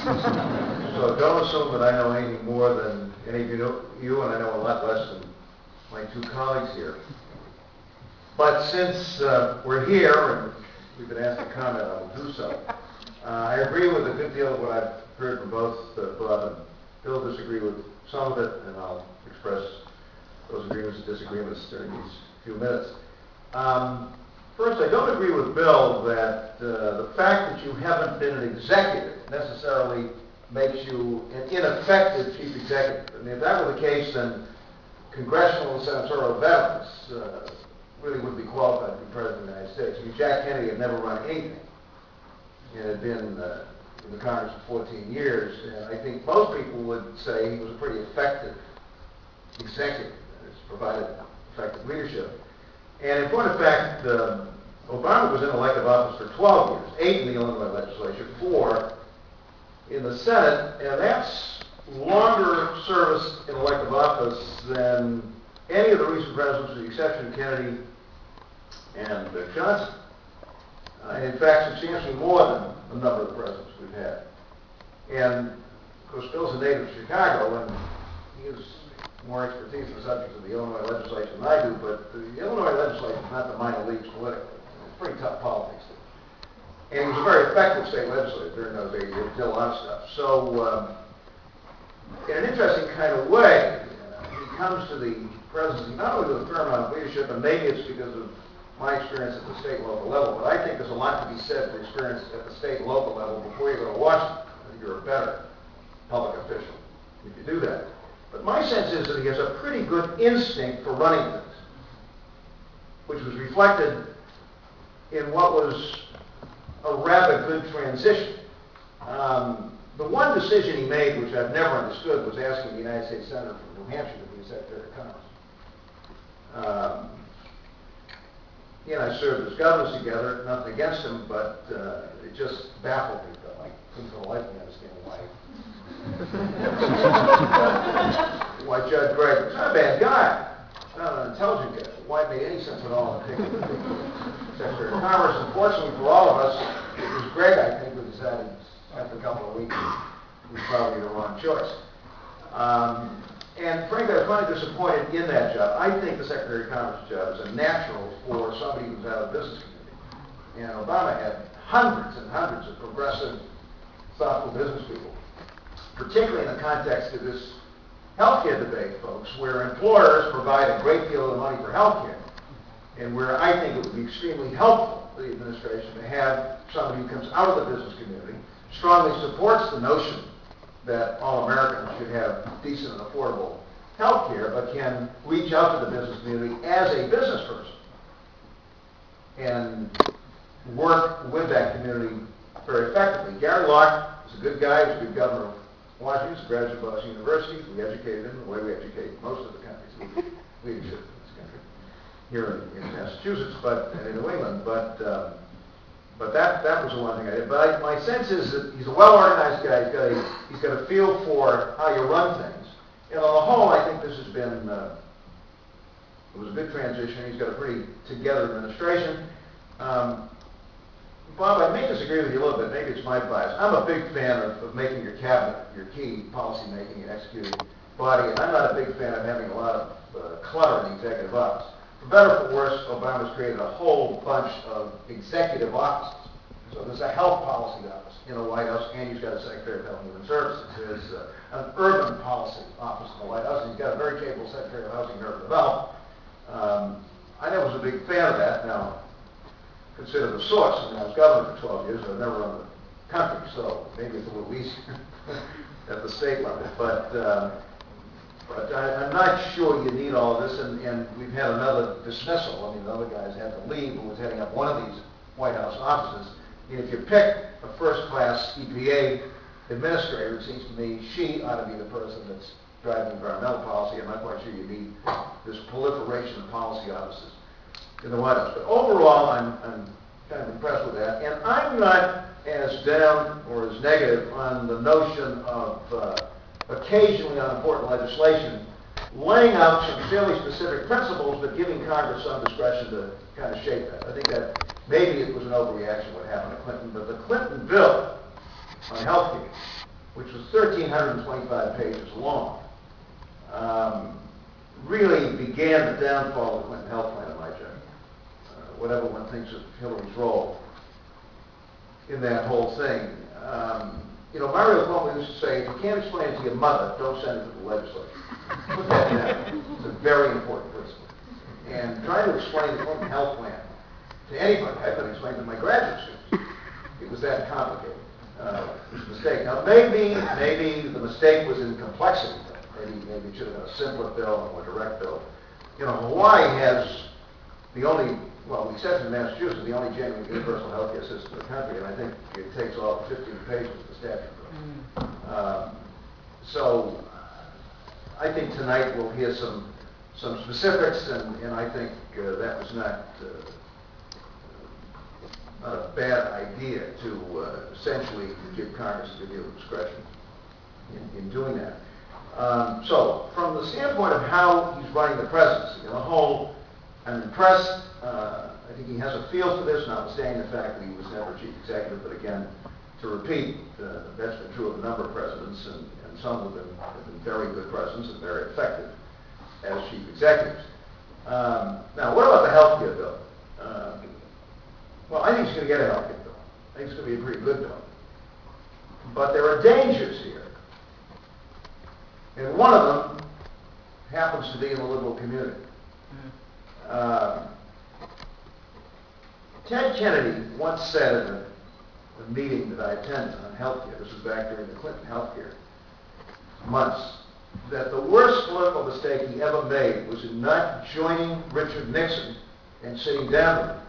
So don't assume that I know anything more than any of you, and I know a lot less than my two colleagues here. But since we're here and we've been asked to comment, I will do so. I agree with a good deal of what I've heard from both Bob and Bill. Disagree with some of it, and I'll express those agreements and disagreements during these few minutes. First, I don't agree with Bill that the fact that you haven't been an executive necessarily makes you an ineffective chief executive. I mean, if that were the case, then congressional and senatorial veterans really would be qualified to be president of the United States. I mean, Jack Kennedy had never run anything and had been in the Congress for 14 years, and I think most people would say he was a pretty effective executive and has provided effective leadership. And in point of fact, Obama was in elective office for 12 years, 8 in the Illinois legislature, 4 in the Senate, and that's longer service in elective office than any of the recent presidents, with the exception of Kennedy and Johnson. And in fact, substantially more than a number of the presidents we've had. And of course, Bill's a native of Chicago, and he has more expertise in the subjects of the Illinois legislature than I do, but the Illinois legislature is not the minor leagues politically. It's pretty tough politics. And he was a very effective state legislator during those 8 years, did a lot of stuff. So, in an interesting kind of way, he comes to the presidency not only with a fair amount of leadership, and maybe it's because of my experience at the state and local level, but I think there's a lot to be said for experience at the state and local level before you go to Washington. I think you're a better public official if you do that. But my sense is that he has a pretty good instinct for running things, which was reflected in what was a rather good transition. The one decision he made, which I've never understood, was asking the United States Senator from New Hampshire to be Secretary of Commerce. He and I served as governors together, nothing against him, but it just baffled me, though. I couldn't for the life of me understand why Judge Gregg was not a bad guy, not an intelligent guy. Why it made any sense at all to pick Secretary of Commerce. Unfortunately for all of us, it was Gregg, I think, who decided after a couple of weeks it was probably the wrong choice. And frankly, I was kind of disappointed in that job. I think the Secretary of Commerce job is a natural for somebody who's out of the business community. And Obama had hundreds and hundreds of progressive, thoughtful business people, particularly in the context of this healthcare debate, folks, where employers provide a great deal of the money for healthcare, and where I think it would be extremely helpful for the administration to have somebody who comes out of the business community, strongly supports the notion that all Americans should have decent and affordable health care, but can reach out to the business community as a business person and work with that community very effectively. Gary Locke is a good guy. He's a good governor of Washington. He's a graduate of Boston University. We educated him the way we educate most of the country's leadership in this country, here in Massachusetts, but and in New England. But that was the one thing I did. But my sense is that he's a well-organized guy. He's got a feel for how you run things. And on the whole, I think this has been, it was a good transition. He's got a pretty together administration. Bob, I may disagree with you a little bit. Maybe it's my bias. I'm a big fan of making your cabinet your key policy-making and executing body, and I'm not a big fan of having a lot of clutter in the executive office. For better or for worse, Obama's created a whole bunch of executive offices. So there's a health policy office in the White House, and he's got a Secretary of Health and Human Services. There's an urban policy office in the White House, and he's got a very capable Secretary of Housing and Urban Development. I never was a big fan of that. Now, consider the source. I mean, I was governor for 12 years. I've never run the country, so maybe it's a little easier at the state level. But I'm not sure you need all of this, and we've had another dismissal. I mean, the other guys had to leave who was heading up one of these White House offices. And if you pick a first-class EPA administrator, it seems to me she ought to be the person that's driving environmental policy. I'm not quite sure you need this proliferation of policy offices in the White House. But overall, I'm kind of impressed with that. And I'm not as down or as negative on the notion of occasionally on important legislation laying out some fairly specific principles, but giving Congress some discretion to kind of shape that. I think that maybe it was an overreaction what happened to Clinton, but the Clinton bill on health care which was 1,325 pages long, really began the downfall of the Clinton health plan, in my judgment. Whatever one thinks of Hillary's role in that whole thing. Mario Cuomo used to say, if you can't explain it to your mother, don't send it to the legislature. Put that down. It's a very important principle. And trying to explain the Clinton health plan to anybody, I couldn't explain it to my graduate students. It was that complicated. It was a mistake. Now, maybe the mistake was in complexity. Maybe it should have been a simpler bill, a more direct bill. Hawaii has the only, with the exception of Massachusetts, the only genuine universal health care system in the country, and I think it takes all 15 pages of the statute. So I think tonight we'll hear some specifics, and I think that was not a bad idea to essentially give Congress a good deal of discretion in doing that. So from the standpoint of how he's running the presidency, I'm impressed. I think he has a feel for this, notwithstanding the fact that he was never chief executive. But again, to repeat, that's been true of a number of presidents, and some have been very good presidents and very effective as chief executives. Now, what about the health care bill? I think he's going to get a health care bill. I think it's going to be a pretty good bill. But there are dangers here. And one of them happens to be in the liberal community. Ted Kennedy once said at a meeting that I attended on health care, this was back during the Clinton health care months, that the worst political mistake he ever made was in not joining Richard Nixon and sitting down with him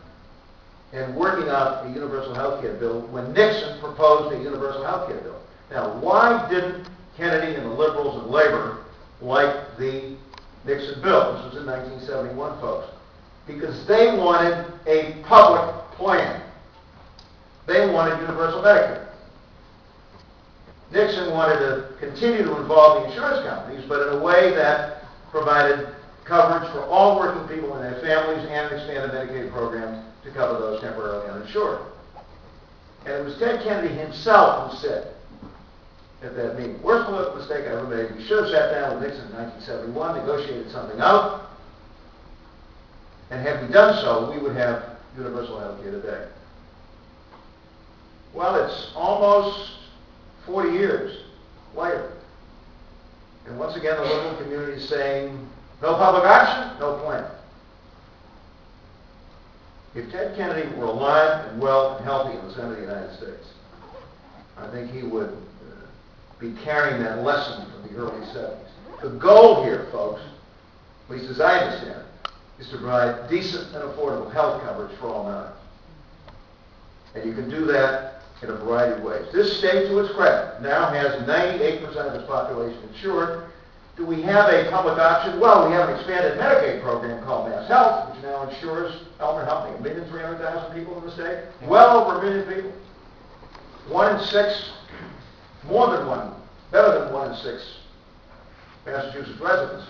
and working out a universal health care bill when Nixon proposed a universal health care bill. Now, why didn't Kennedy and the liberals and labor like the Nixon bill? This was in 1971, folks. Because they wanted a public plan. They wanted universal Medicare. Nixon wanted to continue to involve the insurance companies, but in a way that provided coverage for all working people and their families, and an expanded Medicaid program to cover those temporarily uninsured. And it was Ted Kennedy himself who said at that meeting, worst political mistake I ever made. We should have sat down with Nixon in 1971, negotiated something out, and had we done so, we would have universal health care today. Well, it's almost 40 years later. And once again, the liberal community is saying, no public option, no plan. If Ted Kennedy were alive and well and healthy in the Senate of the United States, I think he would be carrying that lesson from the early 70s. The goal here, folks, at least as I understand it, is to provide decent and affordable health coverage for all Americans. And you can do that in a variety of ways. This state, to its credit, now has 98% of its population insured. Do we have a public option? Well, we have an expanded Medicaid program called Mass Health, which now insures, Elmer, how many? 1,300,000 people in the state? Well over 1 million people. 1 in 6, more than 1, better than 1 in 6 Massachusetts residents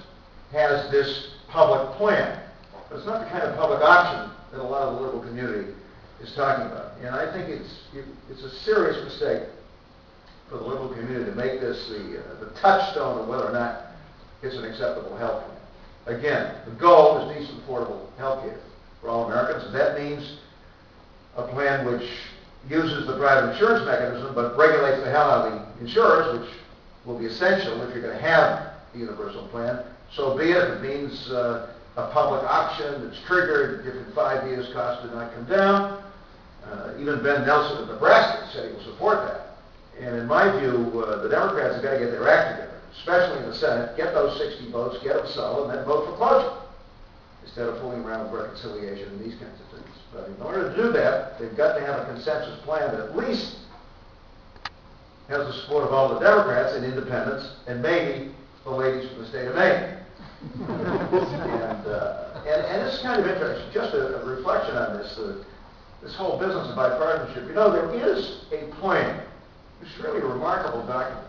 has this public plan. But it's not the kind of public option that a lot of the liberal community is talking about. And I think it's a serious mistake for the liberal community to make this the touchstone of whether or not it's an acceptable health plan. Again, the goal is decent, affordable health care for all Americans, and that means a plan which uses the private insurance mechanism but regulates the hell out of the insurers, which will be essential if you're going to have a universal plan. So be it. If it means a public option that's triggered if in 5 years costs do not come down. Even Ben Nelson of Nebraska said he will support that. And in my view, the Democrats have got to get their act together, especially in the Senate, get those 60 votes, get them solid, and then vote for closure, instead of fooling around with reconciliation and these kinds of things. But in order to do that, they've got to have a consensus plan that at least has the support of all the Democrats and independents, and maybe the ladies from the state of Maine. And it's kind of interesting, just a reflection on this whole business of bipartisanship. You know, there is a plan. It's really a remarkable document.